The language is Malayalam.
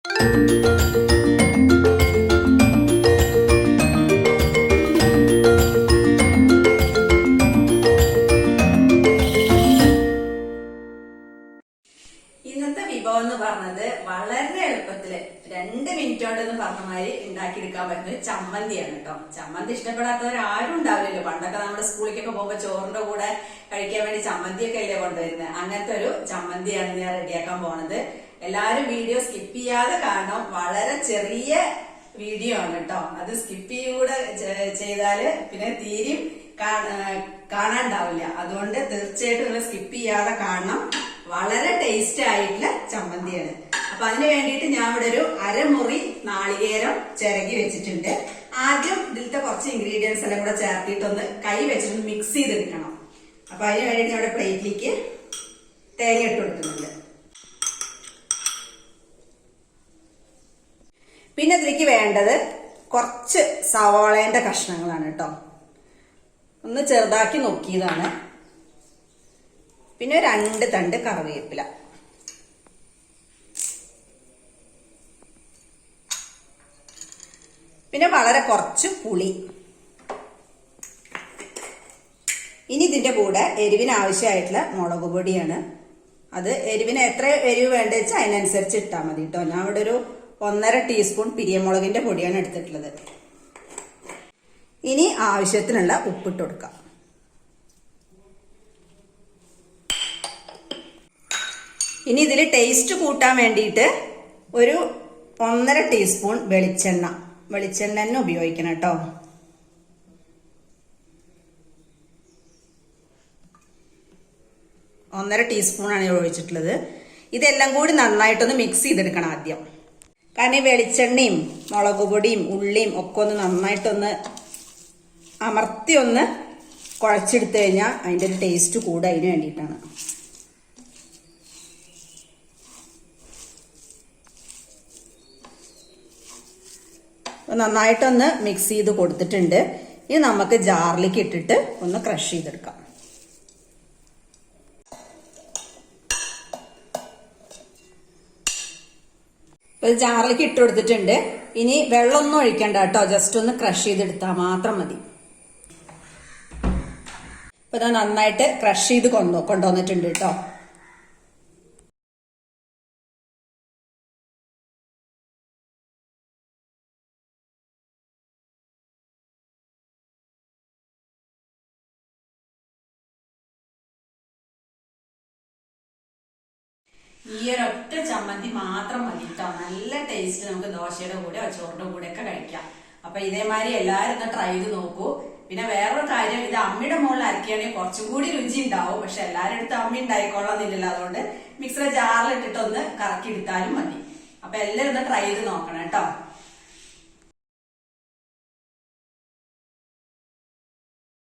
ഇന്നത്തെ വിഭവം എന്ന് പറഞ്ഞത് വളരെ എളുപ്പത്തില് 2 മിനിറ്റ് കൊണ്ട് പറഞ്ഞ മാതിരി ഉണ്ടാക്കിയെടുക്കാൻ പറ്റുന്ന ചമ്മന്തിയാണ് കേട്ടോ. ചമ്മന്തി ഇഷ്ടപ്പെടാത്തവർ ആരും ഉണ്ടാവില്ലല്ലോ. പണ്ടൊക്കെ നമ്മുടെ സ്കൂളിലേക്കൊക്കെ പോകുമ്പോ ചോറിന്റെ കൂടെ കഴിക്കാൻ വേണ്ടി ചമ്മന്തിയൊക്കെ അല്ലേ കൊണ്ടുവരുന്നത്. അങ്ങനത്തെ ഒരു ചമ്മന്തിയാണ് ഞാൻ റെഡിയാക്കാൻ പോണത്. എല്ലാരും വീഡിയോ സ്കിപ്പ് ചെയ്യാതെ കാണണം. വളരെ ചെറിയ വീഡിയോ ആണ് കേട്ടോ. അത് സ്കിപ്പ് കൂടെ ചെയ്താല് പിന്നെ തീരും കാണാണ്ടാവില്ല. അതുകൊണ്ട് തീർച്ചയായിട്ടും നിങ്ങൾ സ്കിപ്പ് ചെയ്യാതെ കാണണം. വളരെ ടേസ്റ്റ് ആയിട്ടുള്ള ചമ്മന്തിയാണ്. അപ്പൊ അതിന് വേണ്ടിയിട്ട് ഞാൻ ഇവിടെ ഒരു അരമുറി നാളികേരം ചിരകി വെച്ചിട്ടുണ്ട്. ആദ്യം ഇതിലത്തെ കുറച്ച് ഇൻഗ്രീഡിയൻസ് എല്ലാം കൂടെ ചേർത്തിട്ടൊന്ന് കൈ വെച്ചിട്ട് മിക്സ് ചെയ്തെടുക്കണം. അപ്പൊ അതിന് വേണ്ടിയിട്ട് ഞാൻ ഇവിടെ പ്ലേറ്റിലേക്ക് തേങ്ങ ഇട്ട് കൊടുക്കുന്നുണ്ട്. പിന്നെ ഇതിലേക്ക് വേണ്ടത് കുറച്ച് സവാളേന്റെ കഷ്ണങ്ങളാണ് കേട്ടോ. ഒന്ന് ചെറുതാക്കി നോക്കിയതാണ്. പിന്നെ 2 തണ്ട് കറിവേപ്പില, പിന്നെ വളരെ കുറച്ച് പുളി. ഇനി ഇതിന്റെ കൂടെ എരിവിന് ആവശ്യമായിട്ടുള്ള മുളക് പൊടിയാണ്. അത് എരിവിന് എത്ര എരിവ് വേണ്ട വെച്ചാൽ അതിനനുസരിച്ച് ഇട്ടാൽ മതി കേട്ടോ. ഞാൻ ഇവിടെ ഒരു 1.5 ടീസ്പൂൺ പിരിയമുളകിന്റെ പൊടിയാണ് എടുത്തിട്ടുള്ളത്. ഇനി ആവശ്യത്തിനുള്ള ഉപ്പിട്ട് കൊടുക്കാം. ഇനി ഇതിൽ ടേസ്റ്റ് കൂട്ടാൻ വേണ്ടിയിട്ട് ഒരു 1.5 ടീസ്പൂൺ വെളിച്ചെണ്ണ തന്നെ ഉപയോഗിക്കണം കേട്ടോ. ഒന്നര ടീസ്പൂണാണ് ഞാൻ ഒഴിച്ചിട്ടുള്ളത്. ഇതെല്ലാം കൂടി നന്നായിട്ടൊന്ന് മിക്സ് ചെയ്തെടുക്കണം ആദ്യം. കാരണം ഈ വെളിച്ചെണ്ണയും മുളക് പൊടിയും ഉള്ളിയും ഒക്കെ ഒന്ന് നന്നായിട്ടൊന്ന് അമർത്തി ഒന്ന് കുഴച്ചെടുത്തു കഴിഞ്ഞാൽ അതിൻ്റെ ഒരു ടേസ്റ്റ് കൂടുക. അതിന് വേണ്ടിയിട്ടാണ്. നന്നായിട്ടൊന്ന് മിക്സ് ചെയ്ത് കൊടുത്തിട്ടുണ്ട്. ഇനി നമുക്ക് ജാറിലേക്ക് ഇട്ടിട്ട് ഒന്ന് ക്രഷ് ചെയ്തെടുക്കാം. ഇപ്പൊ ജാറിലേക്ക് ഇട്ട് കൊടുത്തിട്ടുണ്ട്. ഇനി വെള്ളമൊന്നും ഒഴിക്കണ്ട കേട്ടോ. ജസ്റ്റ് ഒന്ന് ക്രഷ് ചെയ്തെടുത്താൽ മാത്രം മതി. ഇപ്പൊ ഞാൻ നന്നായിട്ട് ക്രഷ് ചെയ്ത് കൊണ്ടുവന്നിട്ടുണ്ട് കേട്ടോ. ഈ ഒരൊറ്റ ചമ്മന്തി മാത്രം മതി കേട്ടോ. നല്ല ടേസ്റ്റ്. നമുക്ക് ദോശയുടെ കൂടെ ചോറിന്റെ കൂടെ ഒക്കെ കഴിക്കാം. അപ്പൊ ഇതേമാതിരി എല്ലാവരും ഒന്ന് ട്രൈ ചെയ്ത് നോക്കൂ. പിന്നെ വേറൊരു കാര്യം, ഇത് അമ്മയുടെ മുകളിൽ അരക്കുകയാണെങ്കിൽ കുറച്ചും കൂടി രുചി ഉണ്ടാവും. പക്ഷെ എല്ലാവരുടെ അടുത്ത് അമ്മ ഉണ്ടായിക്കൊള്ളാന്നില്ലല്ലോ. അതുകൊണ്ട് മിക്സിയുടെ ജാറിലിട്ടിട്ടൊന്ന് കറക്കി എടുത്താലും മതി. അപ്പൊ എല്ലാവരും ഒന്ന് ട്രൈ ചെയ്ത് നോക്കണം കേട്ടോ.